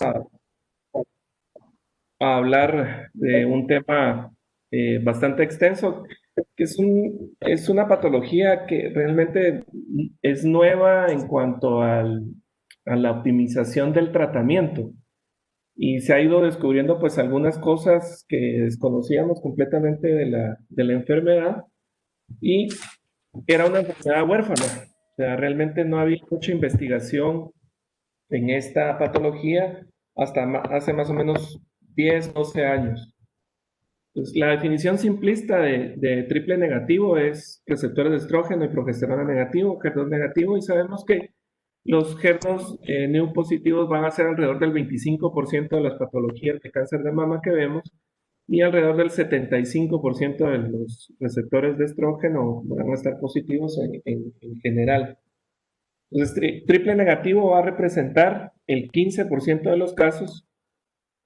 a, a hablar de un tema bastante extenso, que es una patología que realmente es nueva en cuanto a la optimización del tratamiento. Y se ha ido descubriendo pues algunas cosas que desconocíamos completamente de la enfermedad y era una enfermedad huérfana. O sea, realmente no había mucha investigación en esta patología hasta hace más o menos 10 12 años. Pues, la definición simplista de triple negativo es receptores de estrógeno y progesterona negativo, HER2 negativo, y sabemos que los HER2 neu positivos van a ser alrededor del 25% de las patologías de cáncer de mama que vemos y alrededor del 75% de los receptores de estrógeno van a estar positivos en general. Entonces, triple negativo va a representar el 15% de los casos.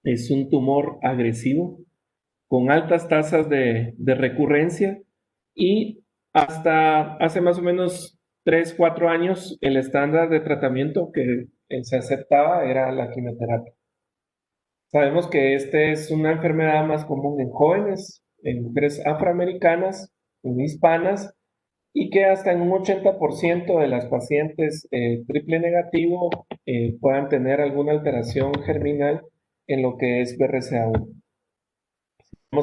Es un tumor agresivo con altas tasas de recurrencia y hasta hace más o menos 3 4 años el estándar de tratamiento que se aceptaba era la quimioterapia. Sabemos que esta es una enfermedad más común en jóvenes, en mujeres afroamericanas, en hispanas, y que hasta en un 80% de las pacientes triple negativo puedan tener alguna alteración germinal en lo que es BRCA1.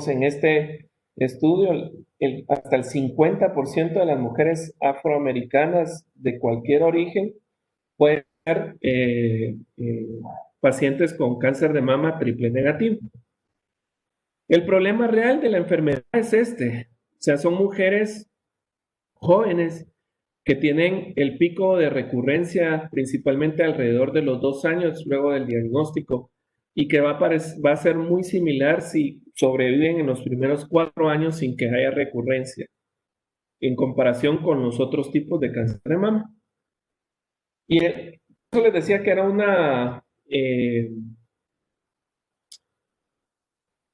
En este estudio, hasta el 50% de las mujeres afroamericanas de cualquier origen pueden ser pacientes con cáncer de mama triple negativo. El problema real de la enfermedad es este, o sea, son mujeres jóvenes que tienen el pico de recurrencia principalmente alrededor de los 2 años luego del diagnóstico y que va a ser muy similar si sobreviven en los primeros 4 años sin que haya recurrencia en comparación con los otros tipos de cáncer de mama. Y eso les decía que era una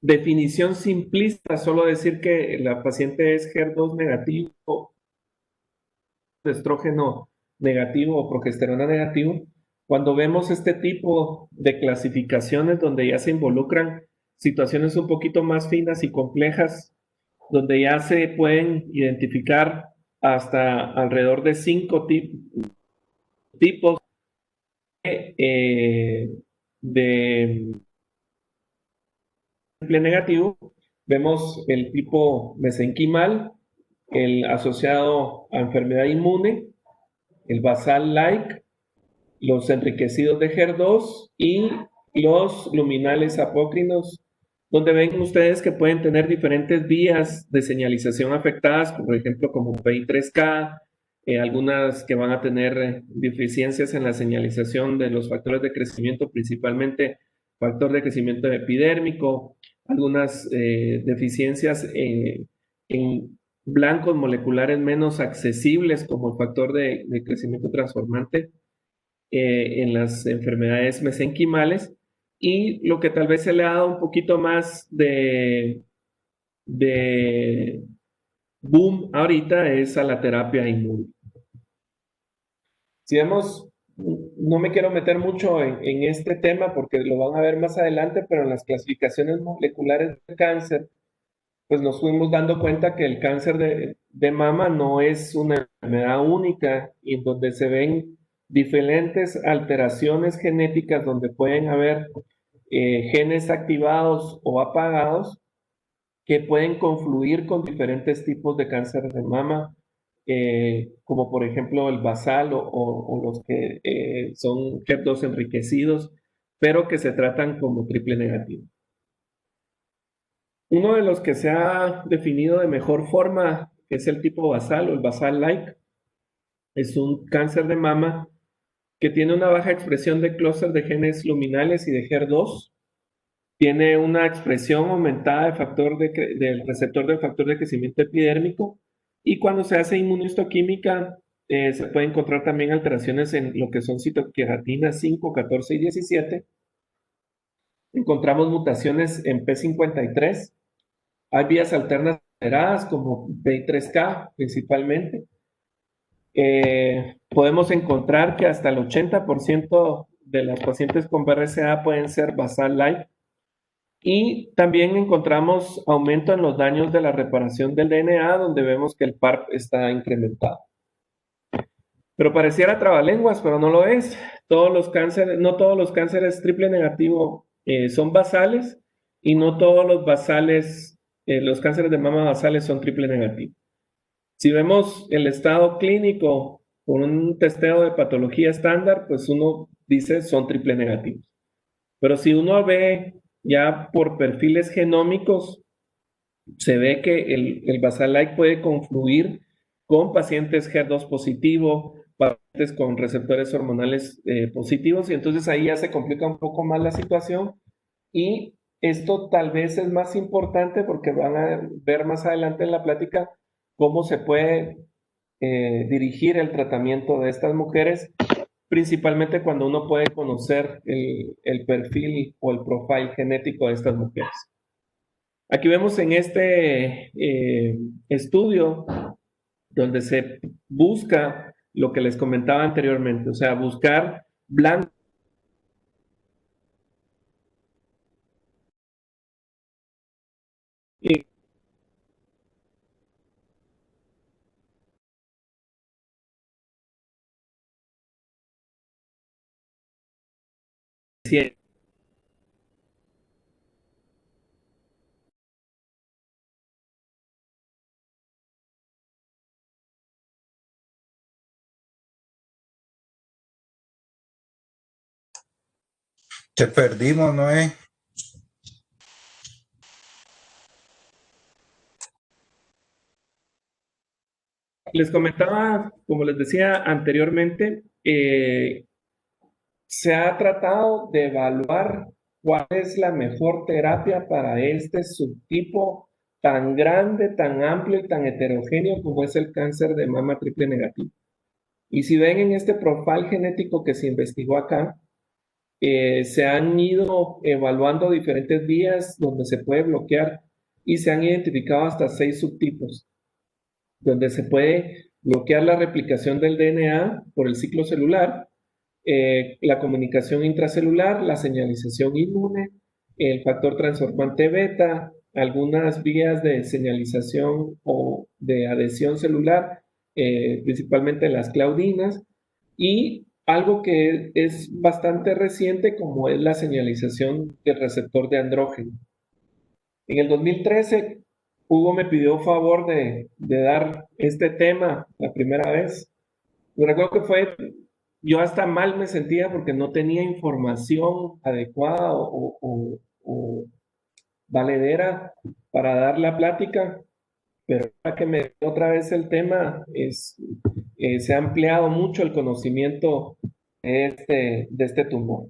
definición simplista, solo decir que la paciente es HER2 negativo, de estrógeno negativo o progesterona negativo, cuando vemos este tipo de clasificaciones donde ya se involucran situaciones un poquito más finas y complejas, donde ya se pueden identificar hasta alrededor de 5 tipos de triple negativo, vemos el tipo mesenquimal, el asociado a enfermedad inmune, el basal-like, los enriquecidos de HER2 y los luminales apócrinos, donde ven ustedes que pueden tener diferentes vías de señalización afectadas, por ejemplo, como PI3K, algunas que van a tener deficiencias en la señalización de los factores de crecimiento, principalmente factor de crecimiento epidérmico, algunas deficiencias en blancos moleculares menos accesibles, como el factor de crecimiento transformante en las enfermedades mesenquimales y lo que tal vez se le ha dado un poquito más de boom ahorita es a la terapia inmune. Si vemos, no me quiero meter mucho en este tema porque lo van a ver más adelante, pero en las clasificaciones moleculares de cáncer, pues nos fuimos dando cuenta que el cáncer de mama no es una enfermedad única y en donde se ven diferentes alteraciones genéticas donde pueden haber genes activados o apagados que pueden confluir con diferentes tipos de cáncer de mama, como por ejemplo el basal o los que son HER2 enriquecidos, pero que se tratan como triple negativo. Uno de los que se ha definido de mejor forma, que es el tipo basal o el basal-like, es un cáncer de mama que tiene una baja expresión de clúster de genes luminales y de HER2, tiene una expresión aumentada del receptor del factor de crecimiento epidérmico y cuando se hace inmunohistoquímica se puede encontrar también alteraciones en lo que son citoqueratina 5, 14 y 17. Encontramos mutaciones en P53. Hay vías alternas alteradas como PI3K principalmente. Podemos encontrar que hasta el 80% de las pacientes con BRCA pueden ser basal-like. Y también encontramos aumento en los daños de la reparación del DNA, donde vemos que el PARP está incrementado. Pero pareciera trabalenguas, pero no lo es. Todos los cánceres, no todos los cánceres triple negativo son basales, y no todos los basales, los cánceres de mama basales son triple negativo. Si vemos el estado clínico con un testeo de patología estándar, pues uno dice son triple negativos. Pero si uno ve ya por perfiles genómicos, se ve que el basal-like puede confluir con pacientes HER2 positivo, pacientes con receptores hormonales positivos, y entonces ahí ya se complica un poco más la situación. Y esto tal vez es más importante porque van a ver más adelante en la plática cómo se puede dirigir el tratamiento de estas mujeres, principalmente cuando uno puede conocer el perfil o el profile genético de estas mujeres. Aquí vemos en este estudio donde se busca lo que les comentaba anteriormente, o sea, buscar blanco. Te perdimos, Noé. Les comentaba, como les decía anteriormente, se ha tratado de evaluar cuál es la mejor terapia para este subtipo tan grande, tan amplio y tan heterogéneo como es el cáncer de mama triple negativo. Y si ven en este profile genético que se investigó acá, se han ido evaluando diferentes vías donde se puede bloquear, y se han identificado hasta 6 subtipos, donde se puede bloquear la replicación del DNA por el ciclo celular, la comunicación intracelular, la señalización inmune, el factor transformante beta, algunas vías de señalización o de adhesión celular, principalmente las claudinas, y algo que es bastante reciente como es la señalización del receptor de andrógeno. En el 2013, Hugo me pidió favor de dar este tema la primera vez. Me recuerdo que yo hasta mal me sentía porque no tenía información adecuada o valedera para dar la plática, pero ahora que me dio otra vez el tema, se ha ampliado mucho el conocimiento de este tumor.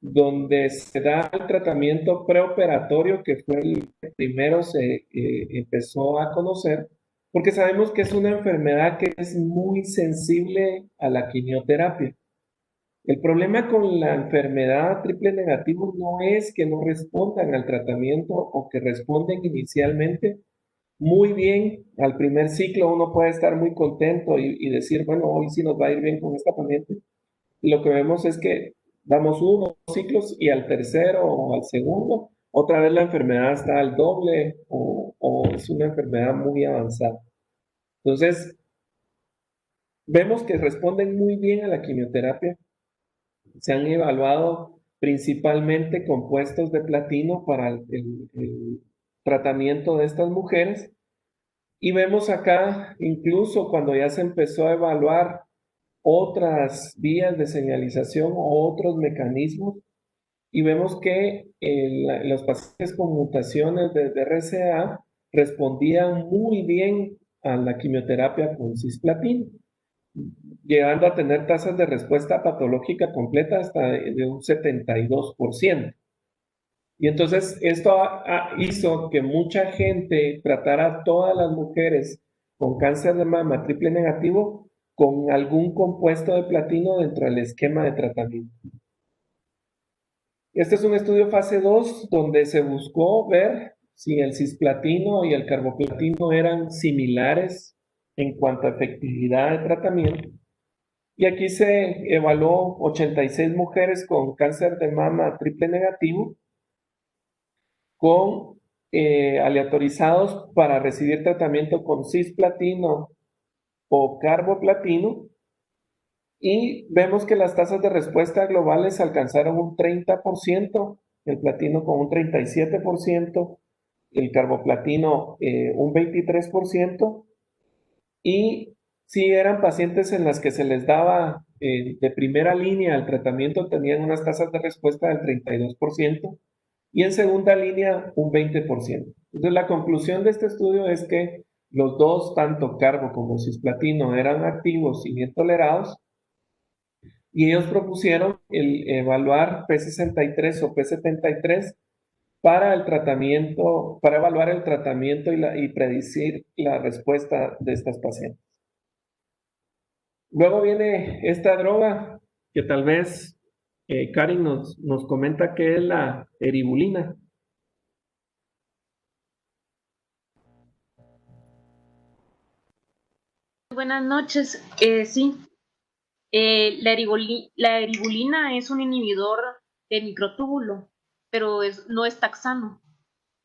Donde se da el tratamiento preoperatorio, que fue el que primero se empezó a conocer, porque sabemos que es una enfermedad que es muy sensible a la quimioterapia. El problema con la enfermedad triple negativo no es que no respondan al tratamiento o que responden inicialmente muy bien al primer ciclo. Uno puede estar muy contento y decir, bueno, hoy sí nos va a ir bien con esta paciente. Y lo que vemos es que damos unos ciclos y al tercero o al segundo, otra vez la enfermedad está al doble o es una enfermedad muy avanzada. Entonces, vemos que responden muy bien a la quimioterapia. Se han evaluado principalmente compuestos de platino para el tratamiento de estas mujeres. Y vemos acá, incluso cuando ya se empezó a evaluar otras vías de señalización o otros mecanismos, y vemos que los pacientes con mutaciones de BRCA respondían muy bien a la quimioterapia con cisplatino, llegando a tener tasas de respuesta patológica completa hasta de un 72%. Y entonces esto hizo que mucha gente tratara a todas las mujeres con cáncer de mama triple negativo con algún compuesto de platino dentro del esquema de tratamiento. Este es un estudio fase 2 donde se buscó ver si el cisplatino y el carboplatino eran similares en cuanto a efectividad de tratamiento. Y aquí se evaluó 86 mujeres con cáncer de mama triple negativo con aleatorizados para recibir tratamiento con cisplatino o carboplatino, y vemos que las tasas de respuesta globales alcanzaron un 30%, el platino con un 37%, el carboplatino un 23%, y si eran pacientes en las que se les daba de primera línea el tratamiento, tenían unas tasas de respuesta del 32%, y en segunda línea un 20%. Entonces la conclusión de este estudio es que los dos, tanto carbo como cisplatino, eran activos y bien tolerados, y ellos propusieron el evaluar P63 o P73 para el tratamiento, para evaluar el tratamiento y predecir la respuesta de estas pacientes. Luego viene esta droga que tal vez Karin nos comenta que es la eribulina. Buenas noches. Sí, la eribulina es un inhibidor del microtúbulo, pero no es taxano.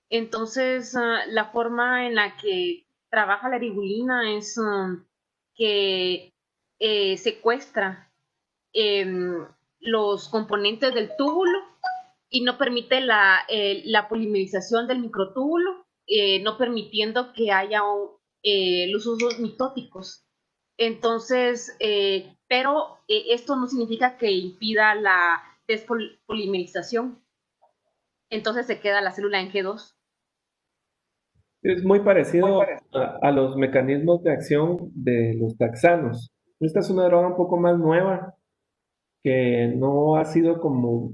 Entonces, la forma en la que trabaja la eribulina es que secuestra los componentes del túbulo y no permite la polimerización del microtúbulo, no permitiendo que haya los usos mitóticos. Entonces, pero esto no significa que impida la despolimerización. Entonces se queda la célula en G2. Es muy parecido a los mecanismos de acción de los taxanos. Esta es una droga un poco más nueva que no ha sido como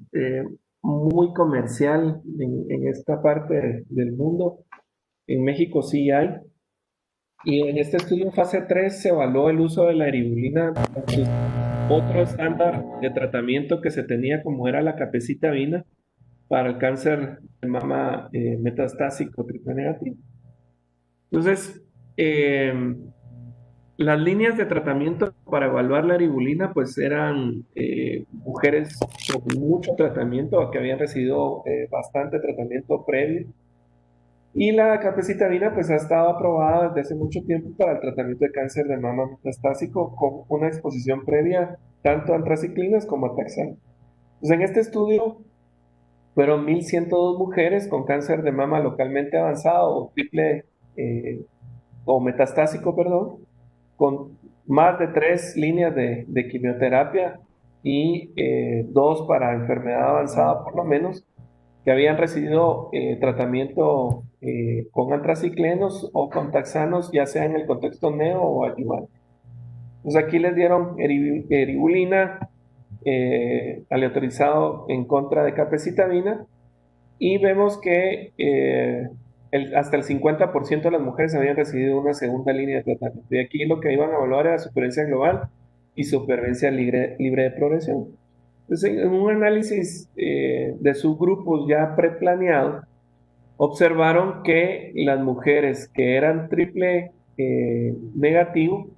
muy comercial en esta parte del mundo. En México sí hay. Y en este estudio fase 3 se evaluó el uso de la eribulina versus otro estándar de tratamiento que se tenía, como era la capecitabina para el cáncer de mama metastásico triple negativo. Entonces, las líneas de tratamiento para evaluar la eribulina pues eran mujeres con mucho tratamiento o que habían recibido bastante tratamiento previo. Y la capecitabina pues ha estado aprobada desde hace mucho tiempo para el tratamiento de cáncer de mama metastásico con una exposición previa tanto a antraciclinas como a taxano. Pues en este estudio fueron 1.102 mujeres con cáncer de mama localmente avanzado o triple o metastásico, perdón, con más de 3 líneas de quimioterapia y 2 para enfermedad avanzada por lo menos, que habían recibido tratamiento con antraciclenos o con taxanos, ya sea en el contexto neo o adyuvante. Pues aquí les dieron eribulina aleatorizado en contra de capecitabina, y vemos que hasta el 50% de las mujeres habían recibido una segunda línea de tratamiento. Y aquí lo que iban a evaluar era supervivencia global y supervivencia libre de progresión. Entonces, en un análisis de subgrupos ya preplaneado, observaron que las mujeres que eran triple negativo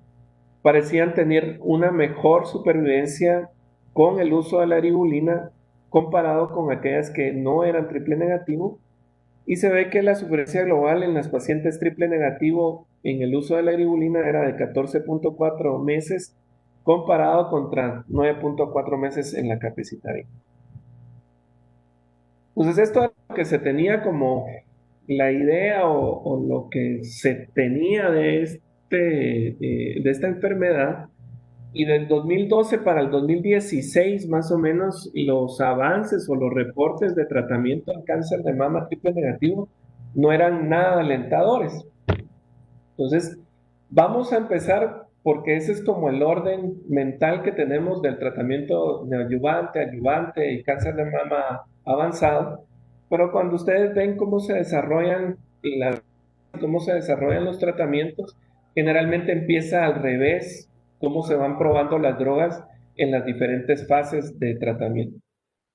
parecían tener una mejor supervivencia con el uso de la eribulina comparado con aquellas que no eran triple negativo, y se ve que la supervivencia global en las pacientes triple negativo en el uso de la eribulina era de 14.4 meses comparado contra 9.4 meses en la capecitabina. Entonces esto es lo que se tenía como la idea o lo que se tenía de esta enfermedad. Y del 2012 para el 2016, más o menos, los avances o los reportes de tratamiento en cáncer de mama triple negativo no eran nada alentadores. Entonces, vamos a empezar porque ese es como el orden mental que tenemos del tratamiento neoadyuvante, adyuvante y cáncer de mama avanzado. Pero cuando ustedes ven cómo se desarrollan cómo se desarrollan los tratamientos, generalmente empieza al revés cómo se van probando las drogas en las diferentes fases de tratamiento.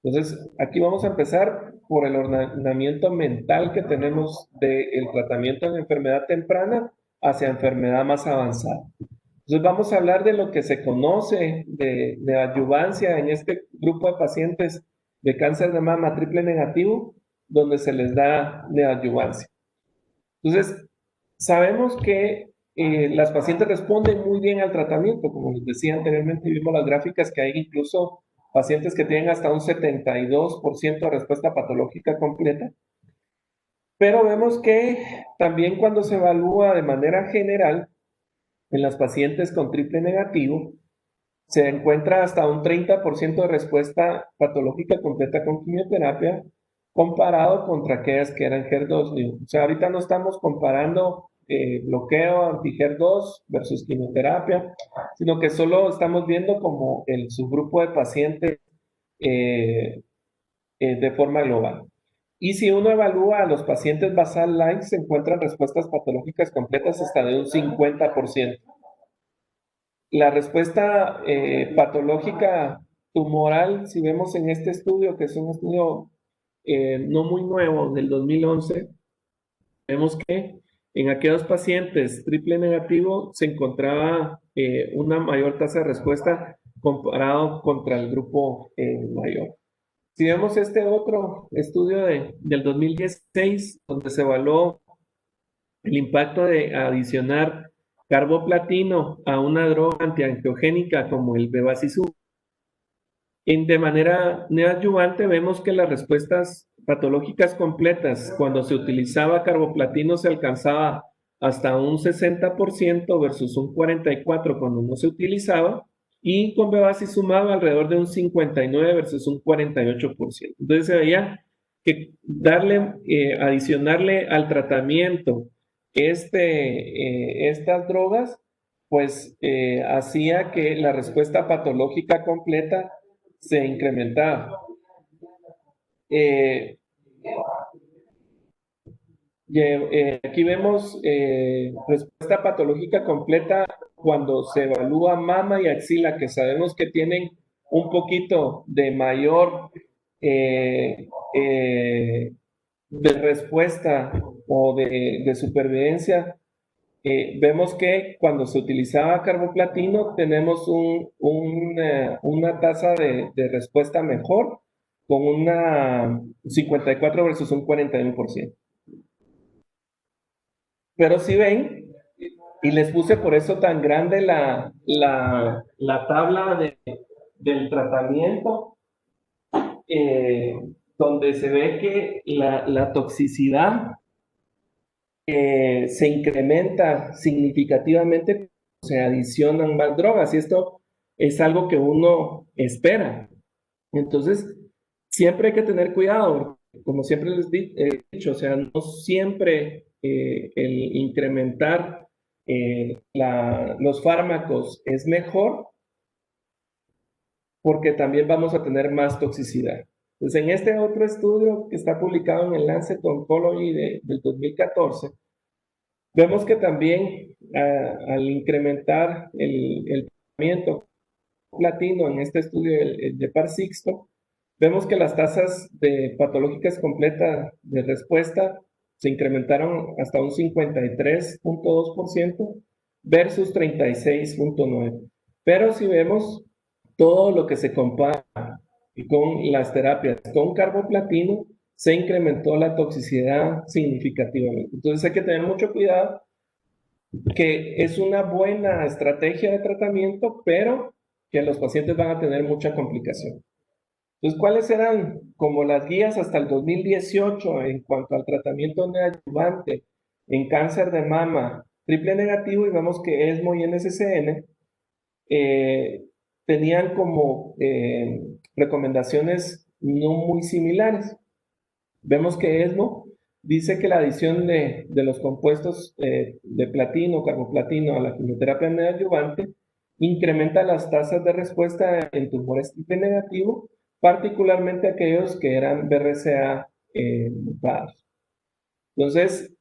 Entonces, aquí vamos a empezar por el ordenamiento mental que tenemos del tratamiento de enfermedad temprana hacia enfermedad más avanzada. Entonces, vamos a hablar de lo que se conoce de adyuvancia en este grupo de pacientes de cáncer de mama triple negativo, donde se les da neoadyuvancia. Entonces, sabemos que las pacientes responden muy bien al tratamiento, como les decía anteriormente, vimos las gráficas que hay incluso pacientes que tienen hasta un 72% de respuesta patológica completa, pero vemos que también cuando se evalúa de manera general en las pacientes con triple negativo, se encuentra hasta un 30% de respuesta patológica completa con quimioterapia comparado contra aquellas que eran HER2. O sea, ahorita no estamos comparando bloqueo anti-HER2 versus quimioterapia, sino que solo estamos viendo como el subgrupo de pacientes eh, de forma global. Y si uno evalúa a los pacientes basal line, se encuentran respuestas patológicas completas hasta de un 50%. La respuesta patológica tumoral, si vemos en este estudio, que es un estudio no muy nuevo, del 2011, vemos que en aquellos pacientes triple negativo se encontraba una mayor tasa de respuesta comparado contra el grupo mayor. Si vemos este otro estudio del 2016, donde se evaluó el impacto de adicionar carboplatino a una droga antiangiogénica como el bevacizumab, de manera neoadyuvante vemos que las respuestas patológicas completas, cuando se utilizaba carboplatino, se alcanzaba hasta un 60% versus un 44% cuando no se utilizaba, y con bevacizumab alrededor de un 59% versus un 48%. Entonces se veía que adicionarle al tratamiento estas drogas, pues hacía que la respuesta patológica completa se incrementaba. Aquí vemos respuesta patológica completa cuando se evalúa mama y axila, que sabemos que tienen un poquito de mayor de respuesta o de supervivencia. Vemos que cuando se utilizaba carboplatino tenemos una tasa de respuesta mejor con una 54 versus un 41%. Pero si ven, y les puse por eso tan grande la tabla del tratamiento, donde se ve que la toxicidad se incrementa significativamente, se adicionan más drogas, y esto es algo que uno espera. Entonces, siempre hay que tener cuidado, como siempre les he dicho, o sea, no siempre el incrementar los fármacos es mejor, porque también vamos a tener más toxicidad. Entonces, en este otro estudio que está publicado en el Lancet Oncology del 2014, vemos que también al incrementar el tratamiento platino en este estudio el de par Sixto, vemos que las tasas de patológicas completas de respuesta se incrementaron hasta un 53.2% versus 36.9%. Pero si vemos todo lo que se compara con las terapias con carboplatino, se incrementó la toxicidad significativamente. Entonces hay que tener mucho cuidado, que es una buena estrategia de tratamiento, pero que los pacientes van a tener mucha complicación. Entonces, ¿cuáles eran como las guías hasta el 2018 en cuanto al tratamiento neoadyuvante en cáncer de mama triple negativo? Y vemos que ESMO y NCCN tenían como recomendaciones no muy similares. Vemos que ESMO dice que la adición de los compuestos de platino, carboplatino a la quimioterapia neoadyuvante incrementa las tasas de respuesta en tumores triple negativo, particularmente aquellos que eran BRCA mutados. Entonces,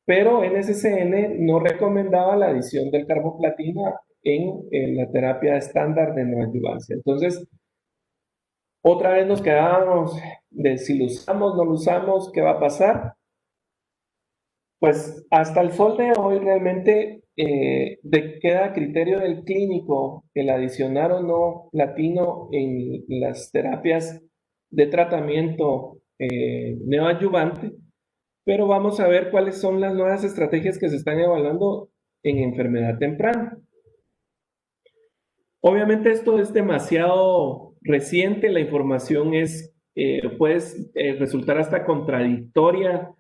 pero NCCN no recomendaba la adición del carboplatino en la terapia estándar de neoadyuvancia. Entonces, otra vez nos quedábamos de si lo usamos, no lo usamos, ¿qué va a pasar? Pues hasta el sol de hoy realmente queda a criterio del clínico el adicionar o no latino en las terapias de tratamiento neoadyuvante, pero vamos a ver cuáles son las nuevas estrategias que se están evaluando en enfermedad temprana. Obviamente esto es demasiado reciente, la información puede resultar hasta contradictoria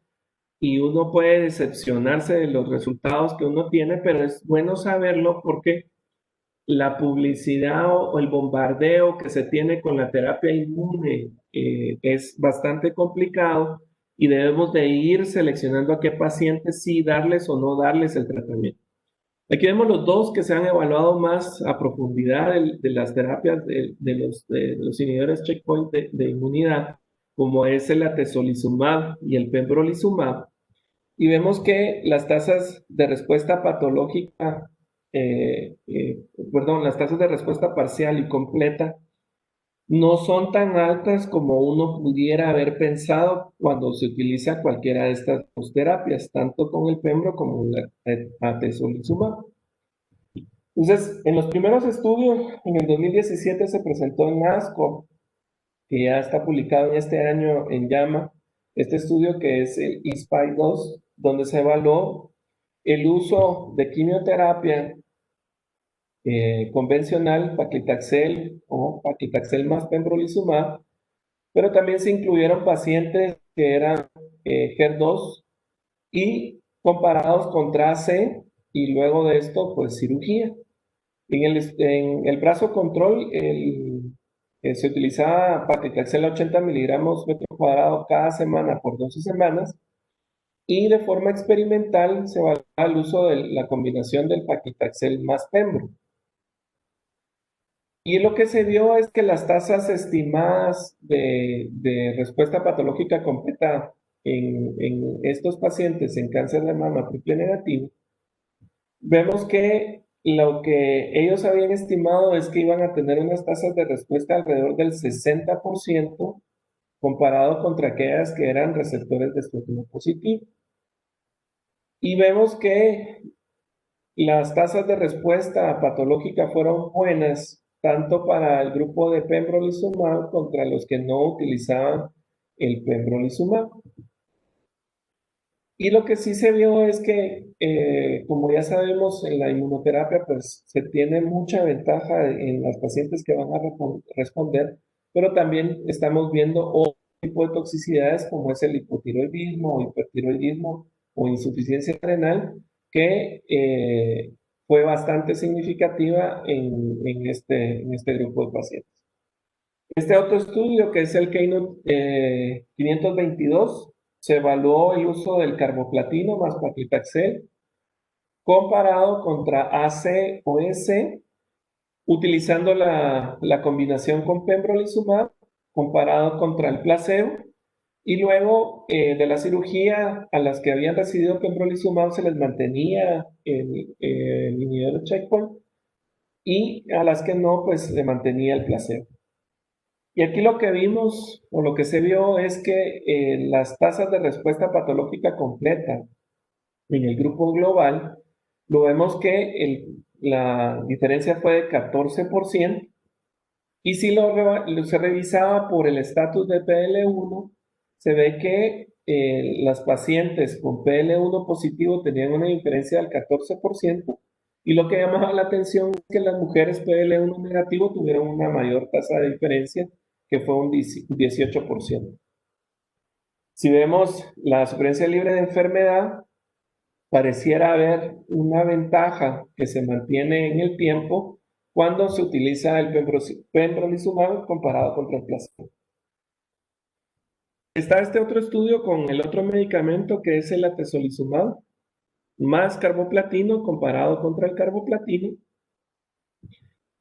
y uno puede decepcionarse de los resultados que uno tiene, pero es bueno saberlo porque la publicidad o el bombardeo que se tiene con la terapia inmune es bastante complicado y debemos de ir seleccionando a qué pacientes sí darles o no darles el tratamiento. Aquí vemos los dos que se han evaluado más a profundidad de las terapias de los inhibidores checkpoint de inmunidad, como es el atezolizumab y el pembrolizumab. Y vemos que las tasas de respuesta patológica, las tasas de respuesta parcial y completa no son tan altas como uno pudiera haber pensado cuando se utiliza cualquiera de estas dos terapias, tanto con el pembro como el atezolizumab. Entonces, en los primeros estudios, en el 2017 se presentó en ASCO, que ya está publicado en este año en JAMA, este estudio que es el ISPY-2, donde se evaluó el uso de quimioterapia convencional, paclitaxel o paclitaxel más pembrolizumab, pero también se incluyeron pacientes que eran HER2 y comparados contra AC y luego de esto, pues cirugía. En el brazo control se utilizaba paclitaxel a 80 miligramos metro cuadrado cada semana por 12 semanas y de forma experimental se evalúa el uso de la combinación del paclitaxel más pembro. Y lo que se vio es que las tasas estimadas de respuesta patológica completa en estos pacientes en cáncer de mama triple negativo, vemos que lo que ellos habían estimado es que iban a tener unas tasas de respuesta alrededor del 60% comparado contra aquellas que eran receptores de estímulo positivo. Y vemos que las tasas de respuesta patológica fueron buenas tanto para el grupo de pembrolizumab contra los que no utilizaban el pembrolizumab. Y lo que sí se vio es que, como ya sabemos, en la inmunoterapia pues se tiene mucha ventaja en las pacientes que van a responder, pero también estamos viendo otro tipo de toxicidades como es el hipotiroidismo o hipertiroidismo o insuficiencia renal, que fue bastante significativa en este grupo de pacientes. Este otro estudio, que es el Keynote 522, se evaluó el uso del carboplatino más paclitaxel comparado contra AC o EC, utilizando la combinación con pembrolizumab comparado contra el placebo, y luego de la cirugía a las que habían recibido pembrolizumab se les mantenía el inhibidor checkpoint y a las que no, pues se mantenía el placebo. Y aquí lo que vimos o lo que se vio es que las tasas de respuesta patológica completa en el grupo global, lo vemos que la diferencia fue de 14%, y si se revisaba por el estatus de PL1, se ve que las pacientes con PL1 positivo tenían una diferencia del 14%, y lo que llamaba la atención es que las mujeres PL1 negativo tuvieron una mayor tasa de diferencia, que fue un 18%. Si vemos la supervivencia libre de enfermedad, pareciera haber una ventaja que se mantiene en el tiempo cuando se utiliza el pembrolizumab comparado contra el placebo. Está este otro estudio con el otro medicamento que es el atezolizumab más carboplatino comparado contra el carboplatino.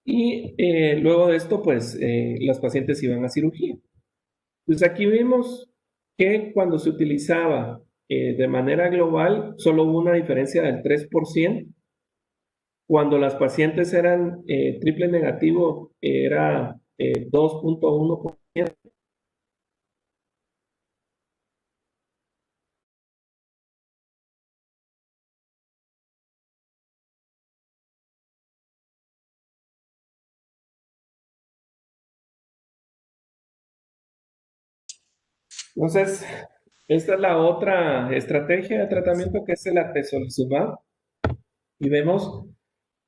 Y luego de esto, pues, las pacientes iban a cirugía. Entonces aquí vimos que cuando se utilizaba de manera global, solo hubo una diferencia del 3%, Cuando las pacientes eran triple negativo, era 2.1%. Entonces, esta es la otra estrategia de tratamiento que es el atezolizumab. Y vemos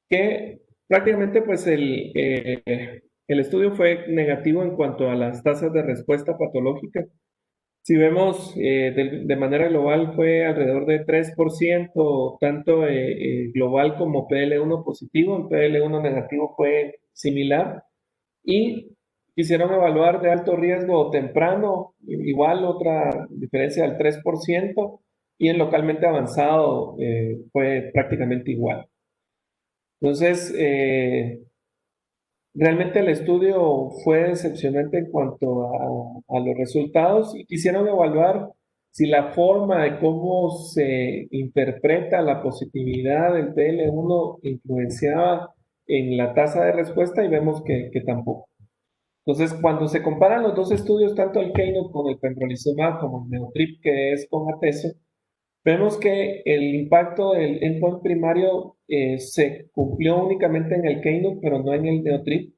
que prácticamente pues el estudio fue negativo en cuanto a las tasas de respuesta patológica. Si vemos de manera global fue alrededor de 3%, tanto global como PL1 positivo, el PL1 negativo fue similar y quisieron evaluar de alto riesgo o temprano, igual otra diferencia del 3% y en localmente avanzado fue prácticamente igual. Entonces, realmente el estudio fue decepcionante en cuanto a los resultados y quisieron evaluar si la forma de cómo se interpreta la positividad del PL1 influenciaba en la tasa de respuesta y vemos que tampoco. Entonces, cuando se comparan los dos estudios, tanto el Keynote con el pembrolizumab como el Neotrip, que es con atezo, vemos que el impacto del endpoint primario se cumplió únicamente en el Keynote, pero no en el Neotrip.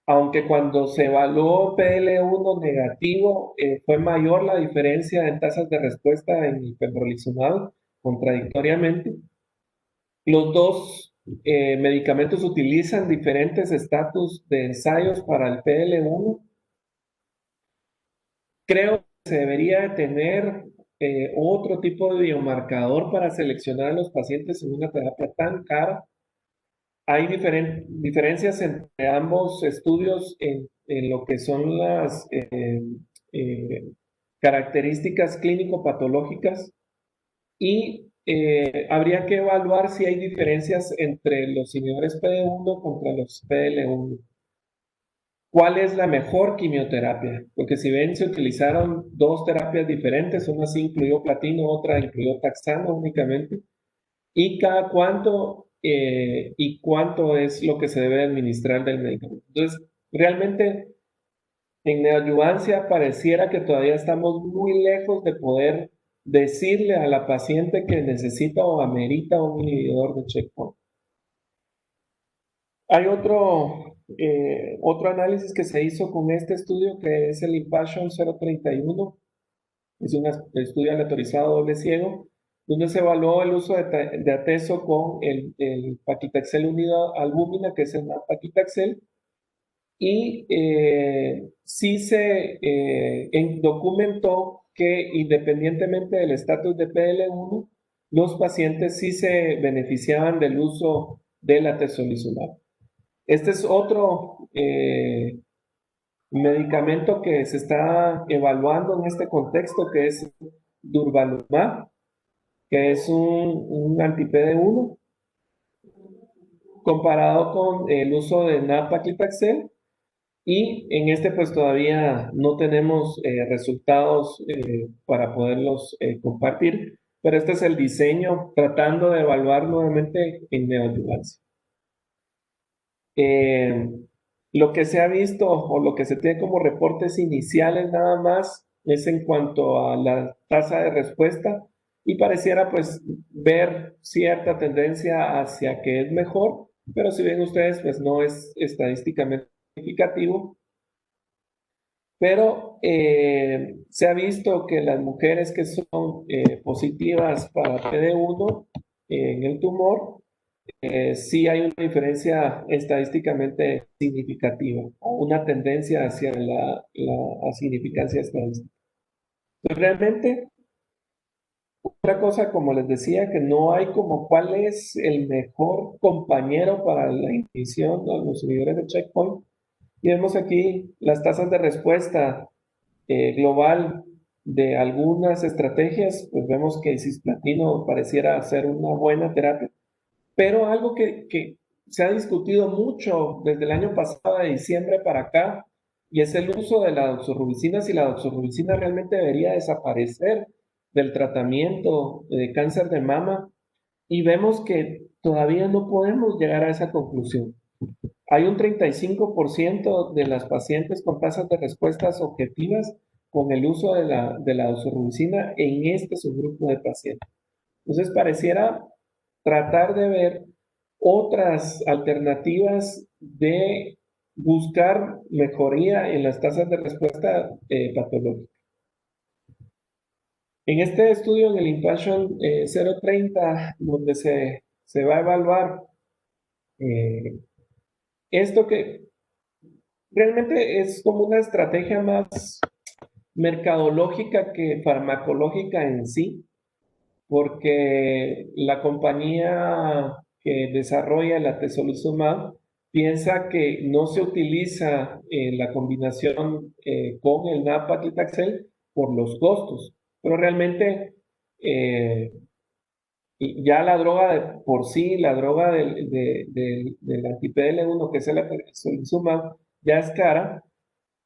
Aunque cuando se evaluó PL1 negativo, fue mayor la diferencia en tasas de respuesta en el pembrolizumab, contradictoriamente. Los dos medicamentos utilizan diferentes estatus de ensayos para el PL1. Creo que se debería tener otro tipo de biomarcador para seleccionar a los pacientes en una terapia tan cara. Hay diferencias entre ambos estudios en lo que son las características clínico-patológicas y habría que evaluar si hay diferencias entre los inhibidores PD1 contra los PL1. ¿Cuál es la mejor quimioterapia? Porque si ven, se utilizaron dos terapias diferentes, una sí incluyó platino, otra incluyó taxano únicamente, y cada cuánto y cuánto es lo que se debe administrar del medicamento. Entonces, realmente en neoadyuvancia pareciera que todavía estamos muy lejos de poder decirle a la paciente que necesita o amerita un inhibidor de checkpoint. Hay otro análisis que se hizo con este estudio que es el Impassion 031. Es un estudio aleatorizado doble ciego, donde se evaluó el uso de atezo con el paclitaxel unido a albúmina, que es el paclitaxel, y sí se documentó que independientemente del estatus de PL1, los pacientes sí se beneficiaban del uso del atezolizumab. Este es otro medicamento que se está evaluando en este contexto, que es durvalumab, que es un anti-PD1, comparado con el uso de nab-paclitaxel, y en este pues todavía no tenemos resultados para poderlos compartir, pero este es el diseño tratando de evaluar nuevamente en neoadyuvancia. Lo que se ha visto o lo que se tiene como reportes iniciales nada más es en cuanto a la tasa de respuesta y pareciera pues ver cierta tendencia hacia que es mejor, pero si ven ustedes pues no es estadísticamente significativo. Pero se ha visto que las mujeres que son positivas para PD1 en el tumor, sí hay una diferencia estadísticamente significativa, una tendencia hacia la significancia estadística. Entonces, realmente, otra cosa, como les decía, que no hay como cuál es el mejor compañero para la inhibición de los inhibidores de checkpoint. Y vemos aquí las tasas de respuesta global de algunas estrategias, pues vemos que el cisplatino pareciera ser una buena terapia. Pero algo que se ha discutido mucho desde el año pasado, de diciembre para acá, y es el uso de la doxorubicina, si la doxorubicina realmente debería desaparecer del tratamiento de cáncer de mama. Y vemos que todavía no podemos llegar a esa conclusión. Hay un 35% de las pacientes con tasas de respuestas objetivas con el uso de la doxorubicina en este subgrupo de pacientes. Entonces, pareciera tratar de ver otras alternativas de buscar mejoría en las tasas de respuesta patológica. En este estudio, en el Impassion 030, donde se va a evaluar esto que realmente es como una estrategia más mercadológica que farmacológica en sí, porque la compañía que desarrolla la atezolizumab piensa que no se utiliza la combinación con el nab-paclitaxel por los costos, pero realmente ya la droga de por sí, la droga del anti-PDL1, que es el atezolizumab, ya es cara,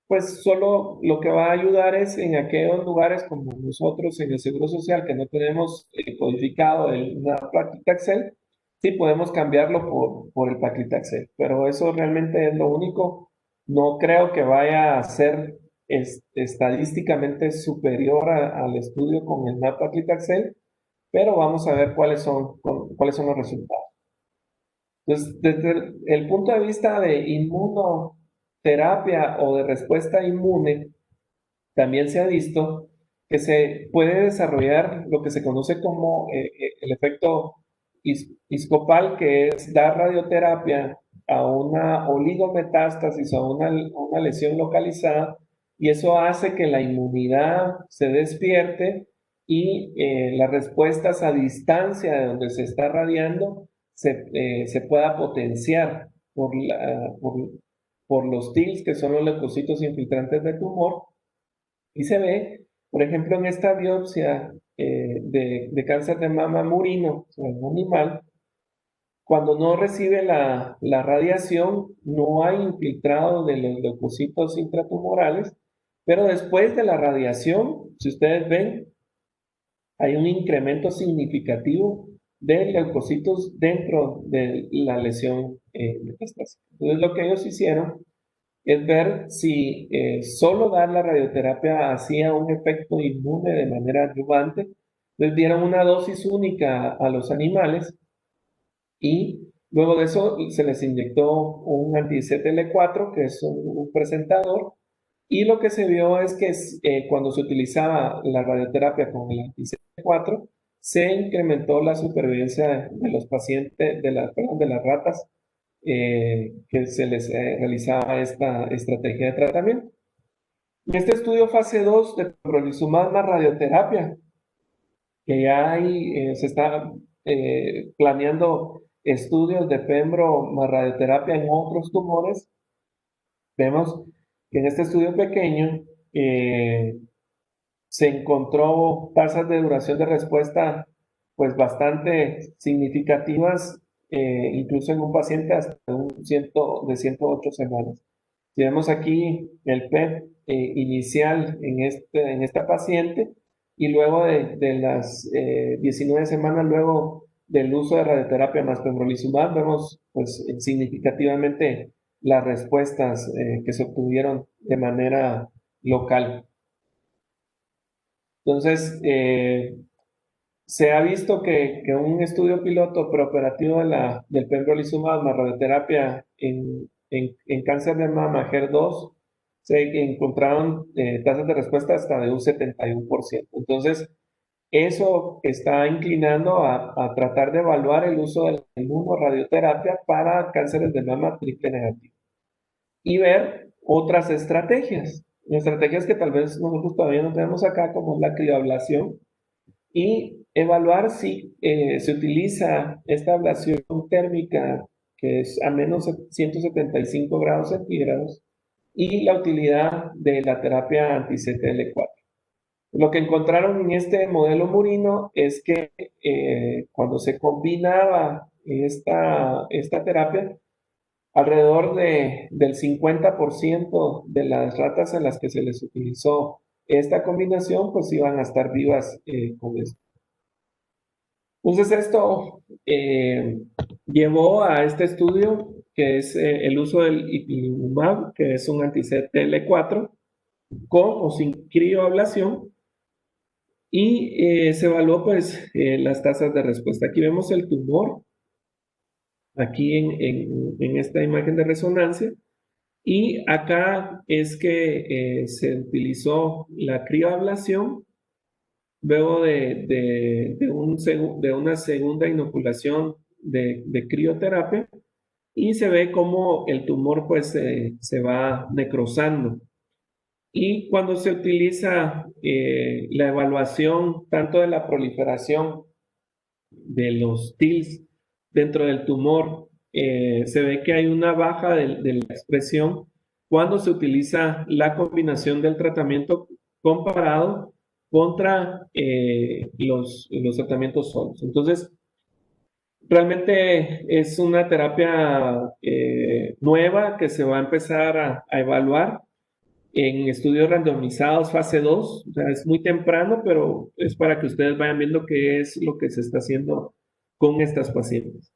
pues solo lo que va a ayudar es en aquellos lugares como nosotros en el Seguro Social que no tenemos codificado el Paclitaxel, sí podemos cambiarlo por el Paclitaxel, pero eso realmente es lo único. No creo que vaya a ser estadísticamente superior al estudio con el Paclitaxel, pero vamos a ver cuáles son los resultados. Entonces, desde el punto de vista de inmunoterapia o de respuesta inmune, también se ha visto que se puede desarrollar lo que se conoce como el efecto iscopal, que es dar radioterapia a una oligometástasis o a una lesión localizada, y eso hace que la inmunidad se despierte y las respuestas a distancia de donde se está radiando se pueda potenciar por los TILs, que son los leucocitos infiltrantes del tumor, y se ve, por ejemplo, en esta biopsia de cáncer de mama murino, o sea, en un animal, cuando no recibe la radiación, no hay infiltrado de los leucocitos intratumorales, pero después de la radiación, si ustedes ven, hay un incremento significativo de leucocitos dentro de la lesión metastásica. Entonces, lo que ellos hicieron es ver si solo dar la radioterapia hacía un efecto inmune de manera adyuvante. Les dieron una dosis única a los animales y luego de eso se les inyectó un anti-CTL4, que es un presentador, y lo que se vio es que cuando se utilizaba la radioterapia con el anti-CTL4, se incrementó la supervivencia de los pacientes, de las ratas que se les realizaba esta estrategia de tratamiento. En este estudio fase 2 de pembrolizumab más radioterapia, que ya hay, se está planeando estudios de pembro más radioterapia en otros tumores, vemos que en este estudio pequeño se encontró tasas de duración de respuesta pues bastante significativas, incluso en un paciente hasta de 108 semanas. Si vemos aquí el PET inicial en esta paciente y luego de las 19 semanas luego del uso de radioterapia más pembrolizumab, vemos pues significativamente las respuestas que se obtuvieron de manera local. Entonces, se ha visto que un estudio piloto preoperativo del pembrolizumab más radioterapia en cáncer de mama HER2 se encontraron tasas de respuesta hasta de un 71%. Entonces, eso está inclinando a tratar de evaluar el uso de la inmunoradioterapia para cánceres de mama triple negativo y ver otras estrategias que tal vez nosotros todavía no tenemos acá, como la crioablación, y evaluar si se utiliza esta ablación térmica, que es a menos 175 grados centígrados, y la utilidad de la terapia anti-CTL4. Lo que encontraron en este modelo murino es que cuando se combinaba esta terapia, alrededor del 50% de las ratas a las que se les utilizó esta combinación, pues iban a estar vivas con esto. Entonces esto llevó a este estudio que es el uso del ipilimumab, que es un anti-CTL4, con o sin crioablación, y se evaluó pues las tasas de respuesta. Aquí vemos el tumor, aquí en esta imagen de resonancia, y acá es que se utilizó la crioablación luego de una segunda inoculación de crioterapia, y se ve cómo el tumor pues se va necrosando. Y cuando se utiliza la evaluación tanto de la proliferación de los TILs dentro del tumor, se ve que hay una baja de la expresión cuando se utiliza la combinación del tratamiento comparado contra los tratamientos solos. Entonces, realmente es una terapia nueva que se va a empezar a evaluar en estudios randomizados fase 2. O sea, es muy temprano, pero es para que ustedes vayan viendo qué es lo que se está haciendo con estas pacientes.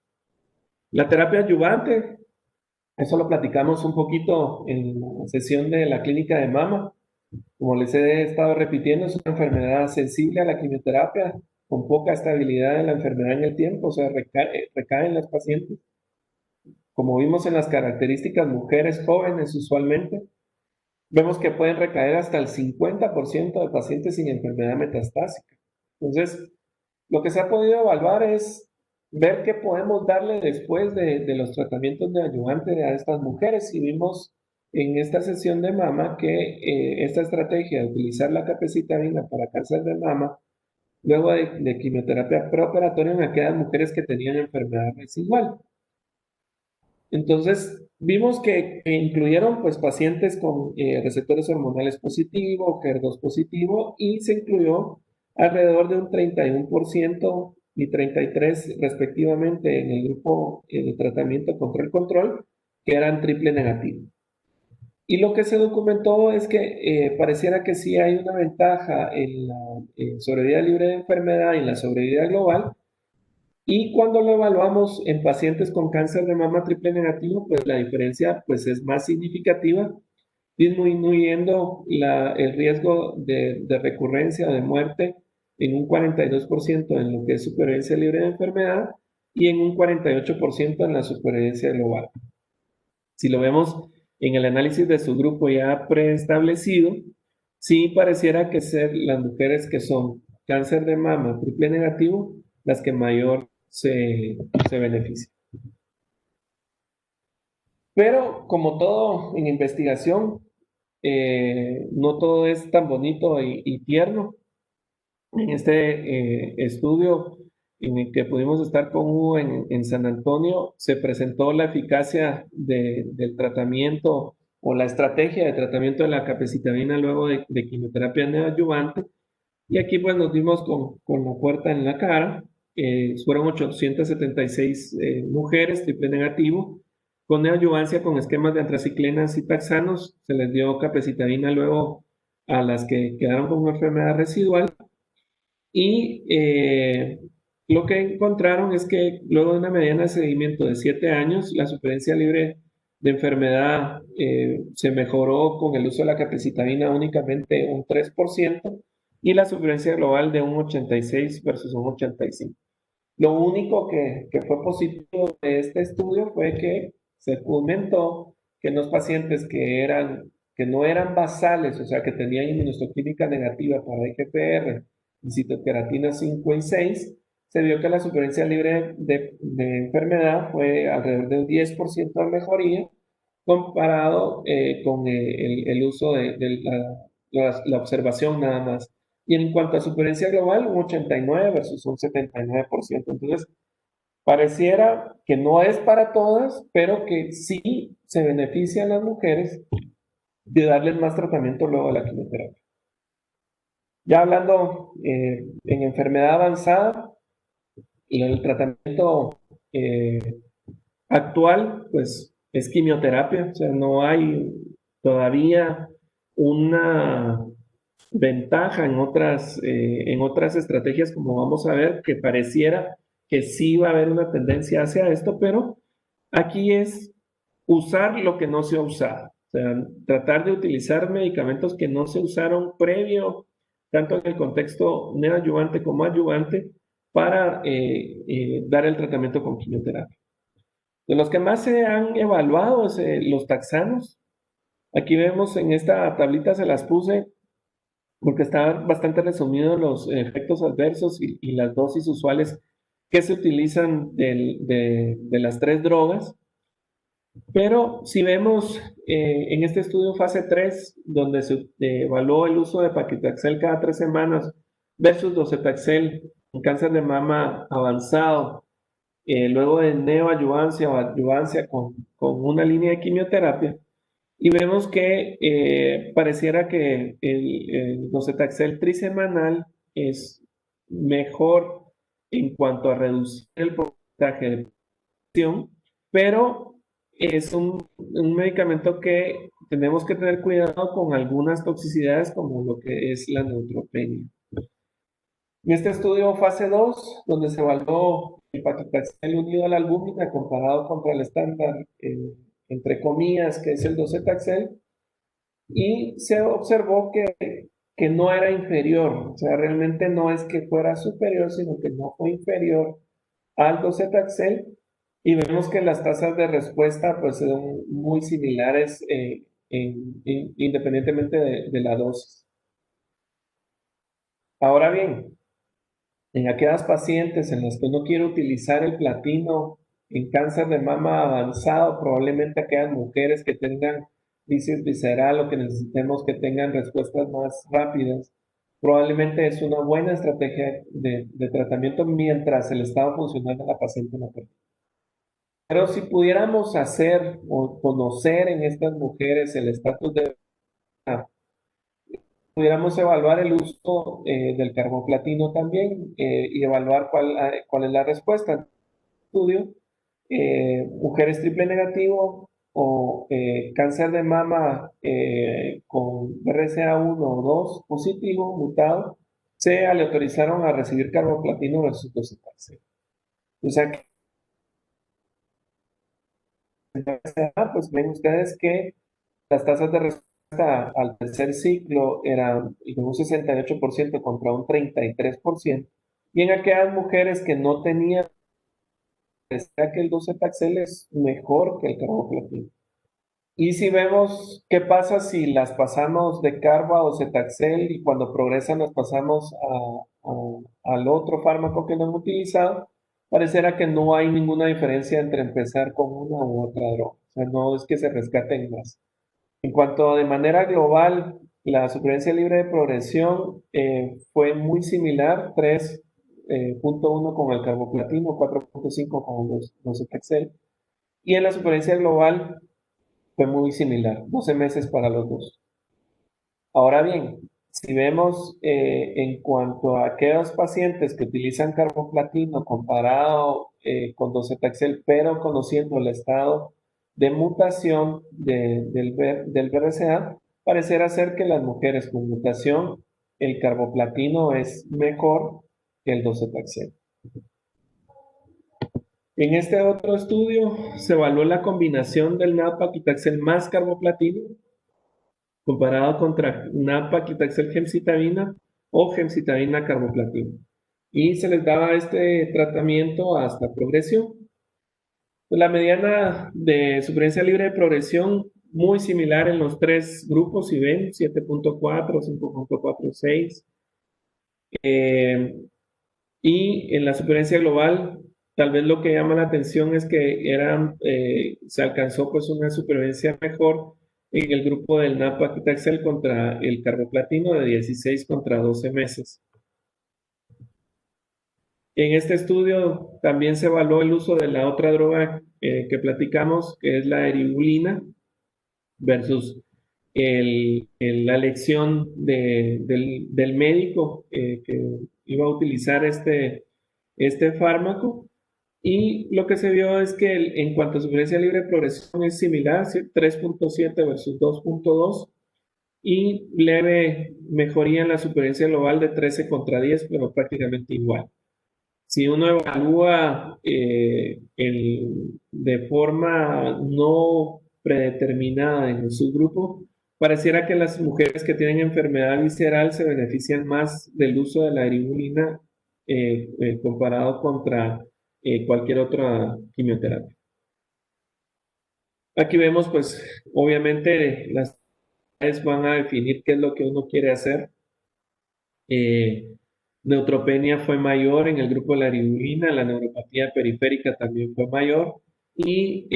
La terapia adyuvante, eso lo platicamos un poquito en la sesión de la clínica de mama. Como les he estado repitiendo, es una enfermedad sensible a la quimioterapia, con poca estabilidad de la enfermedad en el tiempo, o sea, recaen las pacientes. Como vimos en las características, mujeres jóvenes usualmente, vemos que pueden recaer hasta el 50% de pacientes sin enfermedad metastásica. Entonces, lo que se ha podido evaluar es ver qué podemos darle después de los tratamientos de ayudante a estas mujeres. Y vimos en esta sesión de mama que esta estrategia de utilizar la capecitabina para cáncer de mama, luego de quimioterapia preoperatoria en aquellas mujeres que tenían enfermedad residual. Entonces, vimos que incluyeron pues pacientes con receptores hormonales positivos, HER2 positivo, y se incluyó alrededor de un 31% y 33% respectivamente en el grupo de tratamiento contra el control, que eran triple negativo. Y lo que se documentó es que pareciera que sí hay una ventaja en la sobrevida libre de enfermedad y en la sobrevida global, y cuando lo evaluamos en pacientes con cáncer de mama triple negativo, pues la diferencia pues es más significativa, disminuyendo el riesgo de recurrencia o de muerte en un 42% en lo que es supervivencia libre de enfermedad y en un 48% en la supervivencia global. Si lo vemos en el análisis de su grupo ya preestablecido, sí pareciera que ser las mujeres que son cáncer de mama triple negativo las que mayor se benefician. Pero como todo en investigación, no todo es tan bonito y tierno. En este estudio en el que pudimos estar con Hugo en San Antonio, se presentó la eficacia del tratamiento o la estrategia de tratamiento de la capecitabina luego de quimioterapia neoadyuvante. Y aquí pues nos dimos con la puerta en la cara. Fueron 876 mujeres triple negativo con neoadyuvancia con esquemas de antraciclenas y taxanos. Se les dio capecitabina luego a las que quedaron con una enfermedad residual. Y lo que encontraron es que luego de una mediana de seguimiento de 7 años, la supervivencia libre de enfermedad se mejoró con el uso de la capecitabina únicamente un 3% y la supervivencia global de un 86 versus un 85. Lo único que fue positivo de este estudio fue que se comentó que en los pacientes que no eran basales, o sea, que tenían inmunohistoquímica negativa para IGPR y citoqueratina 5 y 6, se vio que la supervivencia libre de enfermedad fue alrededor del 10% de mejoría comparado con el uso de la observación nada más. Y en cuanto a supervivencia global, un 89 versus un 79%. Entonces, pareciera que no es para todas, pero que sí se benefician las mujeres de darles más tratamiento luego de la quimioterapia. Ya hablando en enfermedad avanzada, y el tratamiento actual, pues es quimioterapia, o sea, no hay todavía una ventaja en otras estrategias, como vamos a ver, que pareciera que sí va a haber una tendencia hacia esto, pero aquí es usar lo que no se ha usado. O sea, tratar de utilizar medicamentos que no se usaron previo, tanto en el contexto neoadyuvante como adyuvante, para dar el tratamiento con quimioterapia. De los que más se han evaluado es los taxanos. Aquí vemos en esta tablita, se las puse porque están bastante resumidos los efectos adversos y las dosis usuales que se utilizan de las tres drogas. Pero si vemos en este estudio fase 3, donde se evaluó el uso de paclitaxel cada 3 semanas versus docetaxel en cáncer de mama avanzado, luego de neoadyuvancia o adyuvancia con una línea de quimioterapia, y vemos que pareciera que el docetaxel trisemanal es mejor en cuanto a reducir el porcentaje de presión, pero es un medicamento que tenemos que tener cuidado con algunas toxicidades como lo que es la neutropenia. En este estudio fase 2, donde se evaluó el paclitaxel unido a la albúmina comparado contra el estándar, entre comillas, que es el docetaxel, y se observó que no era inferior, o sea, realmente no es que fuera superior, sino que no fue inferior al docetaxel, y vemos que las tasas de respuesta pues son muy similares independientemente de la dosis. Ahora bien, en aquellas pacientes en las que uno quiere utilizar el platino en cáncer de mama avanzado, probablemente aquellas mujeres que tengan crisis visceral o que necesitemos que tengan respuestas más rápidas, probablemente es una buena estrategia de tratamiento mientras el estado funcional de la paciente no permite. Pero si pudiéramos hacer o conocer en estas mujeres el estatus de pudiéramos evaluar el uso del carboplatino también y evaluar cuál es la respuesta. Estudio, mujeres triple negativo o cáncer de mama con BRCA1 o 2 positivo, mutado, se aleatorizaron a recibir carboplatino versus docetaxel. O sea, pues ven ustedes que las tasas de respuesta al tercer ciclo eran un 68% contra un 33%, y en aquellas mujeres que no tenían, decía que el docetaxel es mejor que el carboplatino. Y si vemos qué pasa si las pasamos de carbo a docetaxel y cuando progresan las pasamos al otro fármaco que no han utilizado, parecerá que no hay ninguna diferencia entre empezar con una u otra droga. O sea, no es que se rescaten más. En cuanto de manera global, la supervivencia libre de progresión fue muy similar, 3.1 con el carboplatino, 4.5 con los docetaxel. Y en la supervivencia global fue muy similar, 12 meses para los dos. Ahora bien, si vemos en cuanto a aquellos pacientes que utilizan carboplatino comparado con docetaxel, pero conociendo el estado de mutación del BRCA, parecerá ser que las mujeres con mutación, el carboplatino es mejor que el docetaxel. En este otro estudio se evaluó la combinación del nab-paclitaxel más carboplatino comparado contra nab-paclitaxel gemcitabina o gemcitabina carboplatino. Y se les daba este tratamiento hasta progresión. La mediana de supervivencia libre de progresión muy similar en los tres grupos, si ven, 7.4, 5.46. Y en la supervivencia global, tal vez lo que llama la atención es que se alcanzó pues una supervivencia mejor en el grupo del nab-paclitaxel contra el carboplatino de 16 contra 12 meses. En este estudio también se evaluó el uso de la otra droga que platicamos, que es la eribulina, versus la elección del médico que iba a utilizar este fármaco. Y lo que se vio es que en cuanto a supervivencia libre de progresión es similar, 3.7 versus 2.2. y leve mejoría en la supervivencia global de 13 contra 10, pero prácticamente igual. Si uno evalúa de forma no predeterminada en el subgrupo, pareciera que las mujeres que tienen enfermedad visceral se benefician más del uso de la eribulina comparado contra cualquier otra quimioterapia. Aquí vemos, pues, obviamente las van a definir qué es lo que uno quiere hacer. Neutropenia fue mayor en el grupo de la eribulina, la neuropatía periférica también fue mayor y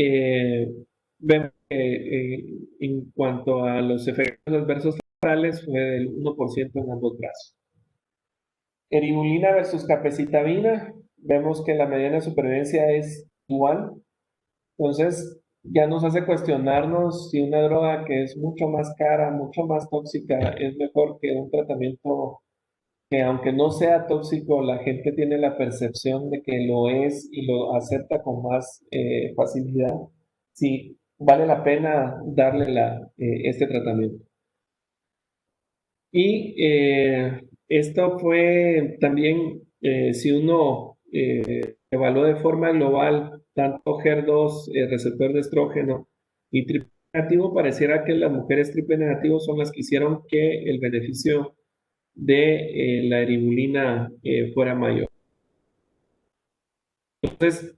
vemos que en cuanto a los efectos adversos fatales fue del 1% en ambos brazos. Eribulina versus capecitabina, vemos que la mediana supervivencia es igual, entonces ya nos hace cuestionarnos si una droga que es mucho más cara, mucho más tóxica, es mejor que un tratamiento que aunque no sea tóxico, la gente tiene la percepción de que lo es y lo acepta con más facilidad. Sí, vale la pena darle este tratamiento. Y esto fue también, si uno evaluó de forma global tanto HER2, receptor de estrógeno y triple negativo, pareciera que las mujeres triple negativo son las que hicieron que el beneficio de la eribulina fuera mayor. Entonces,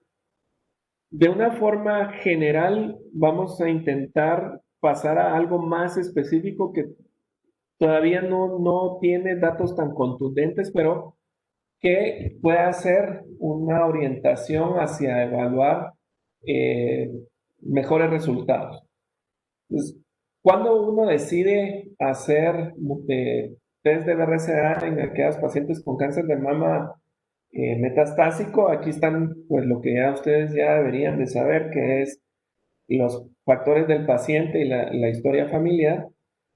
de una forma general, vamos a intentar pasar a algo más específico que todavía no tiene datos tan contundentes, pero que pueda ser una orientación hacia evaluar eh, mejores resultados. Entonces, cuando uno decide hacer test de BRCA en aquellas pacientes con cáncer de mama metastásico, aquí están pues lo que ya ustedes ya deberían de saber, que es los factores del paciente y la historia familiar.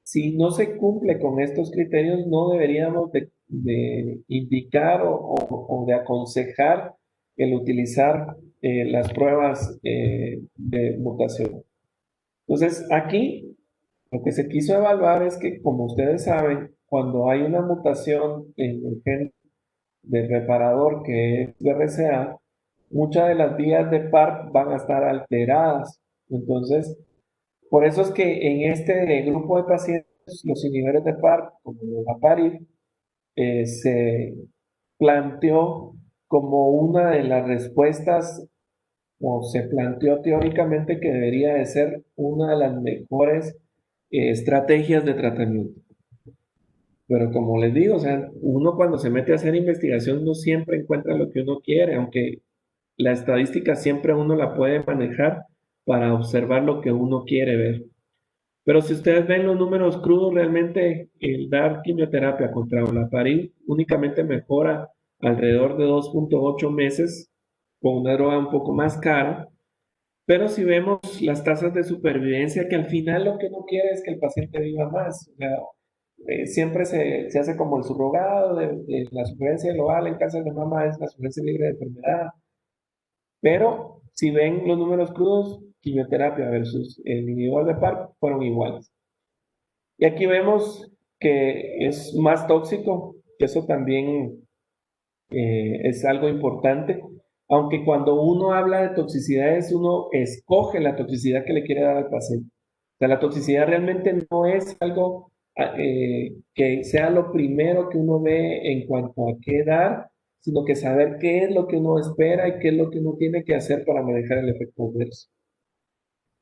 Si no se cumple con estos criterios, no deberíamos de indicar o de aconsejar el utilizar las pruebas de mutación. Entonces, aquí lo que se quiso evaluar es que, como ustedes saben, cuando hay una mutación en el gen del reparador que es BRCA, muchas de las vías de PARP van a estar alteradas. Entonces, por eso es que en este grupo de pacientes, los inhibidores de PARP, como el olaparib, se planteó como una de las respuestas, o se planteó teóricamente que debería de ser una de las mejores estrategias de tratamiento. Pero como les digo, o sea, uno cuando se mete a hacer investigación no siempre encuentra lo que uno quiere, aunque la estadística siempre uno la puede manejar para observar lo que uno quiere ver. Pero si ustedes ven los números crudos, realmente el dar quimioterapia contra olaparib únicamente mejora alrededor de 2.8 meses con una droga un poco más cara. Pero si vemos las tasas de supervivencia, que al final lo que uno quiere es que el paciente viva más. O sea, siempre se hace como el subrogado de la supervivencia global en cáncer de mama es la supervivencia libre de enfermedad. Pero si ven los números crudos, quimioterapia versus el inhibidor de PARP fueron iguales. Y aquí vemos que es más tóxico, que eso también es algo importante, aunque cuando uno habla de toxicidades, uno escoge la toxicidad que le quiere dar al paciente. O sea, la toxicidad realmente no es algo que sea lo primero que uno ve en cuanto a qué dar, sino que saber qué es lo que uno espera y qué es lo que uno tiene que hacer para manejar el efecto adverso.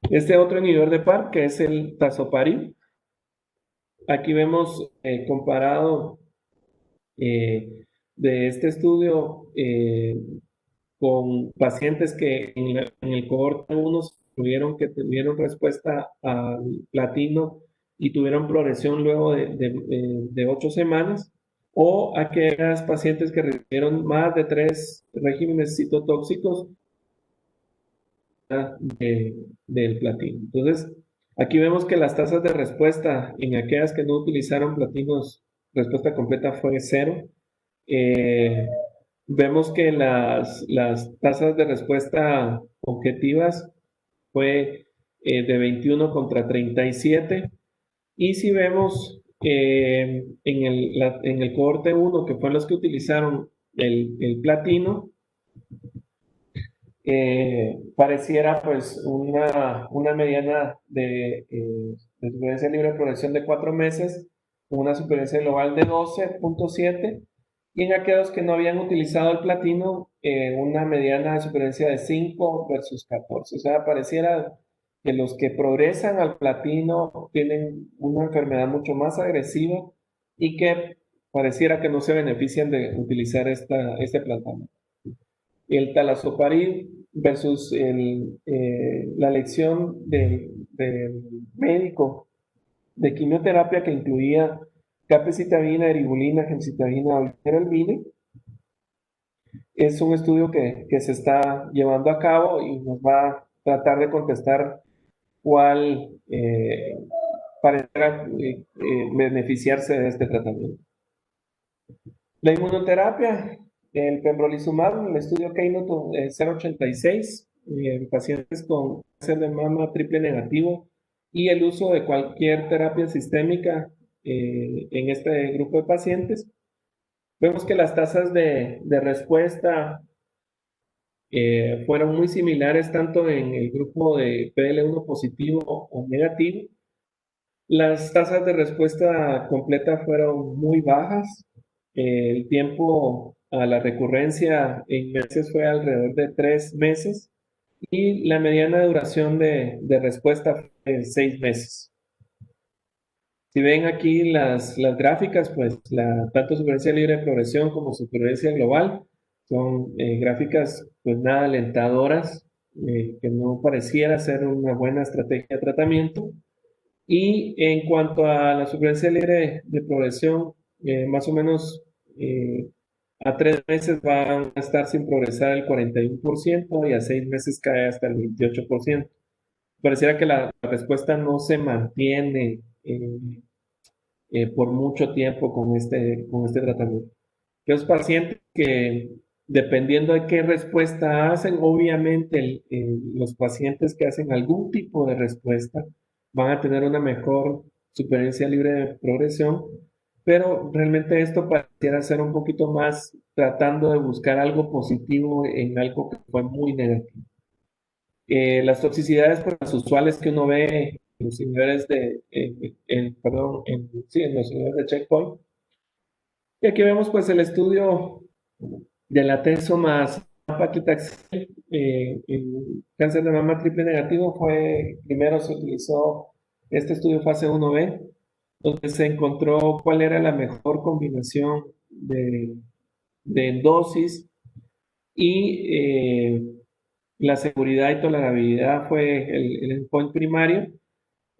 Este otro inhibidor de PARP, que es el tazoparib, aquí vemos comparado de este estudio con pacientes que en el cohorte 1 tuvieron respuesta al platino y tuvieron progresión luego de 8 semanas, o aquellas pacientes que recibieron más de 3 regímenes citotóxicos del platino. Entonces, aquí vemos que las tasas de respuesta en aquellas que no utilizaron platinos, respuesta completa fue 0. Vemos que las tasas de respuesta objetivas fue de 21 contra 37 Y si vemos en el cohorte 1, que fueron los que utilizaron el platino, pareciera pues una mediana de supervivencia libre de progresión de 4 meses, con una supervivencia global de 12.7, y en aquellos que no habían utilizado el platino, una mediana de supervivencia de 5 versus 14. O sea, pareciera que los que progresan al platino tienen una enfermedad mucho más agresiva y que pareciera que no se benefician de utilizar este platino. El talazoparib versus la elección del médico de quimioterapia que incluía capecitabina, eribulina, gemcitabina o vitarelbine. Es un estudio que se está llevando a cabo y nos va a tratar de contestar cuál parecerá beneficiarse de este tratamiento. La inmunoterapia, el pembrolizumab, el estudio Keynote 086, en pacientes con cáncer de mama triple negativo y el uso de cualquier terapia sistémica en este grupo de pacientes. Vemos que las tasas de respuesta fueron muy similares tanto en el grupo de PL1 positivo o negativo. Las tasas de respuesta completa fueron muy bajas. El tiempo a la recurrencia en meses fue alrededor de 3 meses y la mediana duración de respuesta fue de 6 meses. Si ven aquí las gráficas, pues tanto supervivencia libre de progresión como supervivencia global son gráficas pues nada alentadoras, que no pareciera ser una buena estrategia de tratamiento. Y en cuanto a la supervivencia libre de progresión, más o menos a 3 meses van a estar sin progresar el 41% y a 6 meses cae hasta el 28%. Pareciera que la respuesta no se mantiene por mucho tiempo con este tratamiento. Los pacientes que, dependiendo de qué respuesta hacen, obviamente los pacientes que hacen algún tipo de respuesta van a tener una mejor supervivencia libre de progresión, pero realmente esto pareciera ser un poquito más tratando de buscar algo positivo en algo que fue muy negativo. Las toxicidades pues, las usuales que uno ve en los inhibidores en los inhibidores de checkpoint. Y aquí vemos pues el estudio de la teso más paclitaxel en cáncer de mama triple negativo. Primero se utilizó este estudio fase 1B, donde se encontró cuál era la mejor combinación de dosis y la seguridad y tolerabilidad fue el endpoint primario.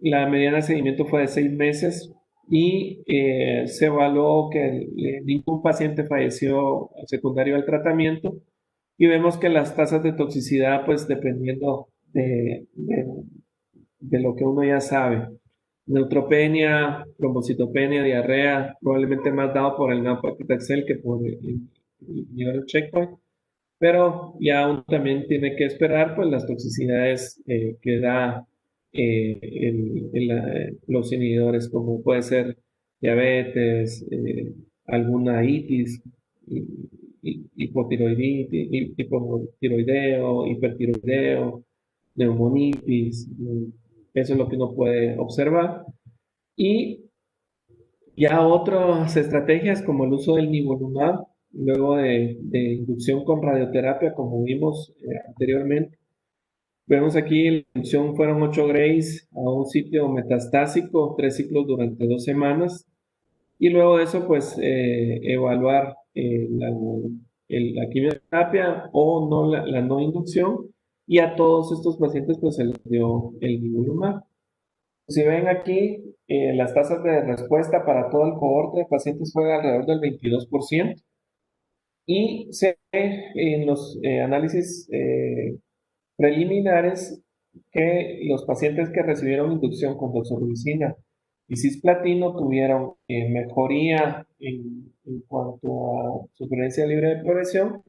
La mediana de seguimiento fue de 6 meses y se evaluó que ningún paciente falleció secundario al tratamiento, y vemos que las tasas de toxicidad, pues dependiendo de lo que uno ya sabe, neutropenia, trombocitopenia, diarrea, probablemente más dado por el nab-paclitaxel que por el checkpoint, pero ya uno también tiene que esperar pues las toxicidades que da los inhibidores, como puede ser diabetes, alguna itis, hipotiroideo, hipertiroideo, neumonitis. Eso es lo que uno puede observar. Y ya otras estrategias como el uso del nivolumab, luego de inducción con radioterapia, como vimos anteriormente. Vemos aquí la inducción fueron 8 grays a un sitio metastásico, 3 ciclos durante 2 semanas. Y luego de eso, pues evaluar la quimioterapia o no, la no inducción. Y a todos estos pacientes, pues se les dio el nivolumab. Si ven aquí, las tasas de respuesta para todo el cohorte de pacientes fue alrededor del 22%. Y se ve en los análisis preliminares que los pacientes que recibieron inducción con doxorubicina y cisplatino tuvieron mejoría en cuanto a supervivencia libre de progresión,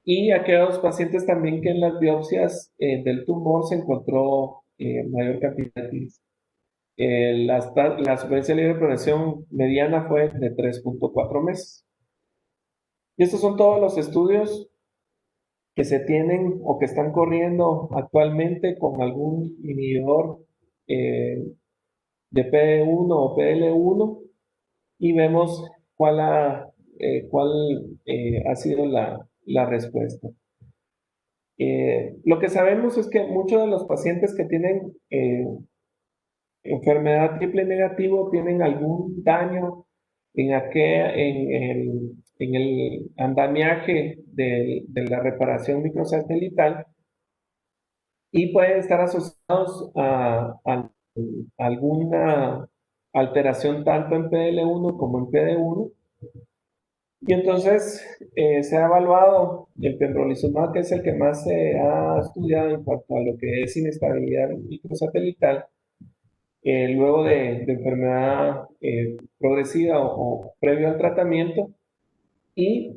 y aquellos pacientes también que en las biopsias del tumor se encontró mayor cantidad de La supervivencia libre de progresión mediana fue de 3.4 meses. Y estos son todos los estudios que se tienen o que están corriendo actualmente con algún inhibidor de PD1 o PDL1 y vemos cuál ha sido la respuesta. Lo que sabemos es que muchos de los pacientes que tienen enfermedad triple negativo tienen algún daño en el andamiaje de la reparación microsatelital y pueden estar asociados a alguna alteración tanto en PDL1 como en PD1. Y entonces se ha evaluado el pembrolizumab, que es el que más se ha estudiado en cuanto a lo que es inestabilidad microsatelital, luego de enfermedad progresiva o previo al tratamiento, y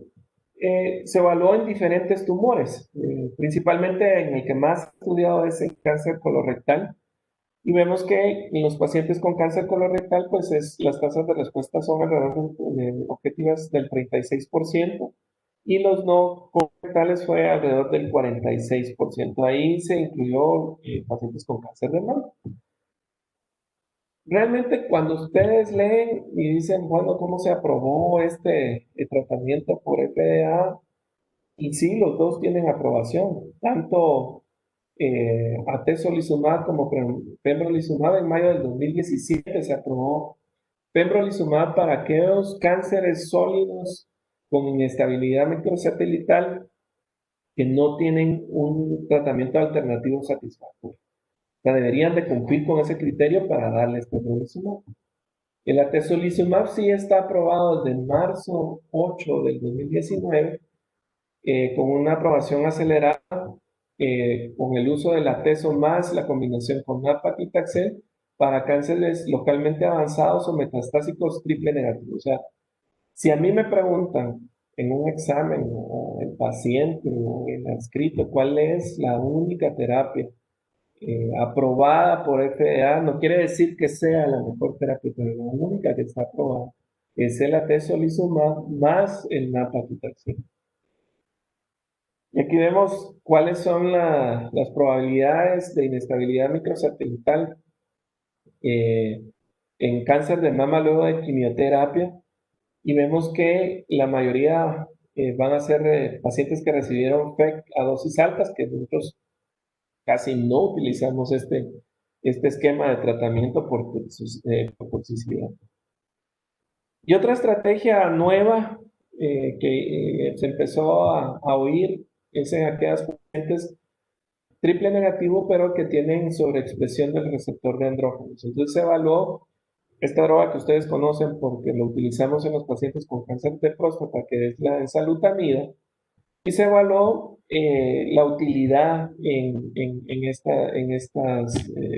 se evaluó en diferentes tumores, principalmente en el que más se ha estudiado es el cáncer colorectal, y vemos que en los pacientes con cáncer colorectal, pues las tasas de respuesta son alrededor de objetivas del 36%, y los no colorectales fue alrededor del 46%. Ahí se incluyó pacientes con cáncer de mama. Realmente cuando ustedes leen y dicen, bueno, ¿cómo se aprobó este tratamiento por FDA? Y sí, los dos tienen aprobación, tanto atezolizumab como pembrolizumab. En mayo del 2017 se aprobó pembrolizumab para aquellos cánceres sólidos con inestabilidad microsatelital que no tienen un tratamiento alternativo satisfactorio. O sea, deberían de cumplir con ese criterio para darles pembrolizumab. El atezolizumab sí está aprobado desde marzo 8 del 2019 con una aprobación acelerada con el uso del atezo más la combinación con nab-paclitaxel para cánceres localmente avanzados o metastásicos triple negativos. O sea, si a mí me preguntan en un examen o el paciente o el escrito cuál es la única terapia aprobada por FDA, no quiere decir que sea la mejor terapia, pero la única que está aprobada es el atezolizumab más el nab-paclitaxel. Y aquí vemos cuáles son las probabilidades de inestabilidad microsatelital en cáncer de mama luego de quimioterapia. Y vemos que la mayoría van a ser pacientes que recibieron FEC a dosis altas, que nosotros casi no utilizamos este esquema de tratamiento por toxicidad. Y otra estrategia nueva que se empezó a oír es en aquellas pacientes triple negativo, pero que tienen sobreexpresión del receptor de andrógenos. Entonces se evaluó esta droga que ustedes conocen porque lo utilizamos en los pacientes con cáncer de próstata, que es la enzalutamida, y se evaluó la utilidad en estas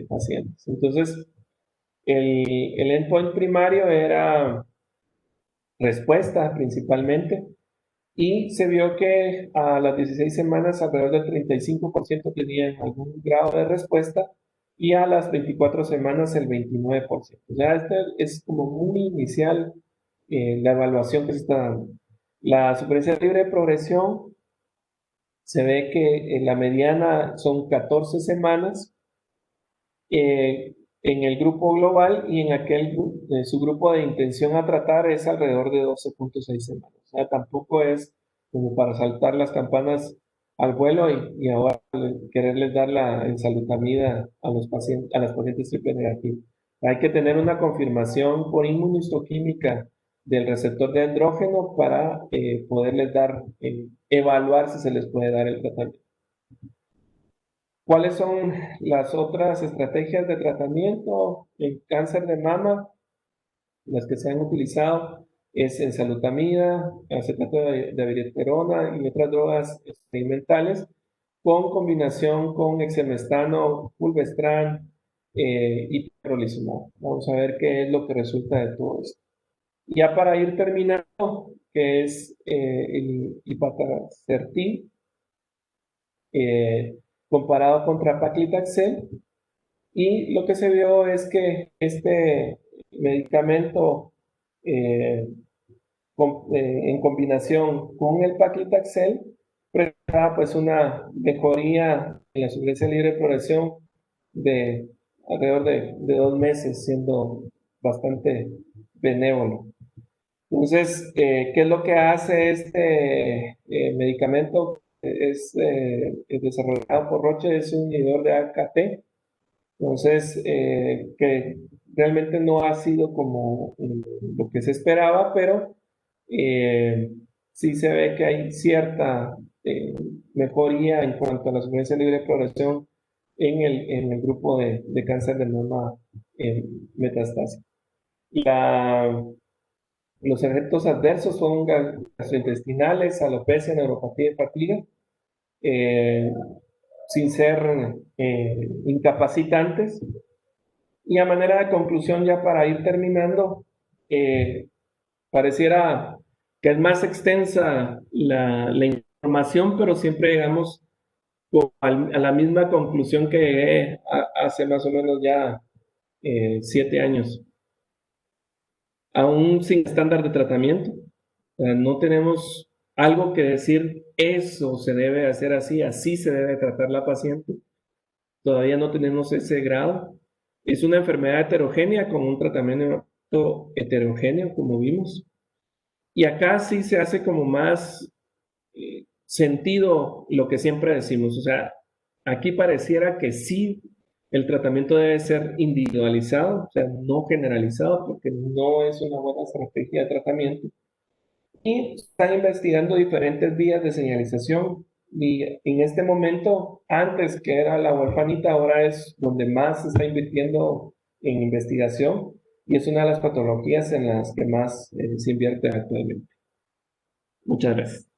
pacientes. Entonces, el endpoint primario era respuesta principalmente, y se vio que a las 16 semanas alrededor del 35% tenían algún grado de respuesta y a las 24 semanas el 29%. O sea, este es como muy inicial la evaluación que se está dando. La supervivencia libre de progresión se ve que en la mediana son 14 semanas en el grupo global, y en su grupo de intención a tratar es alrededor de 12.6 semanas. O sea, tampoco es como para saltar las campanas al vuelo y ahora quererles dar la ensalutamida a las pacientes triple negativas. Hay que tener una confirmación por inmunohistoquímica del receptor de andrógeno para poderles evaluar si se les puede dar el tratamiento. ¿Cuáles son las otras estrategias de tratamiento en cáncer de mama? Las que se han utilizado es enzalutamida, acetato de abiraterona y otras drogas experimentales con combinación con exemestano, fulvestrant y pembrolizumab. Vamos a ver qué es lo que resulta de todo esto. Ya para ir terminando, que es el ipacasertib, comparado contra paclitaxel, Y lo que se vio es que este medicamento en combinación con el paclitaxel presentaba pues una mejoría en la supervivencia libre de progresión de alrededor de 2 meses, siendo bastante benévolo. Entonces, ¿qué es lo que hace este medicamento? Es desarrollado por Roche, es un inhibidor de AKT. Entonces, que realmente no ha sido como lo que se esperaba, pero eh, sí se ve que hay cierta mejoría en cuanto a la supervivencia libre de progresión en el grupo de cáncer de mama metastásico. Los efectos adversos son gastrointestinales, alopecia, neuropatía y fatiga, eh, sin ser incapacitantes. Y a manera de conclusión, ya para ir terminando, eh, pareciera que es más extensa la información, pero siempre llegamos a la misma conclusión que llegué hace más o menos ya 7 años. Aún sin estándar de tratamiento, no tenemos algo que decir, eso se debe hacer así, así se debe tratar la paciente. Todavía no tenemos ese grado. Es una enfermedad heterogénea con un tratamiento heterogéneo, como vimos. Y acá sí se hace como más sentido lo que siempre decimos. O sea, aquí pareciera que sí el tratamiento debe ser individualizado, o sea, no generalizado, porque no es una buena estrategia de tratamiento. Y están investigando diferentes vías de señalización. Y en este momento, antes que era la huerfanita, ahora es donde más se está invirtiendo en investigación y es una de las patologías en las que más se invierte actualmente. Muchas gracias.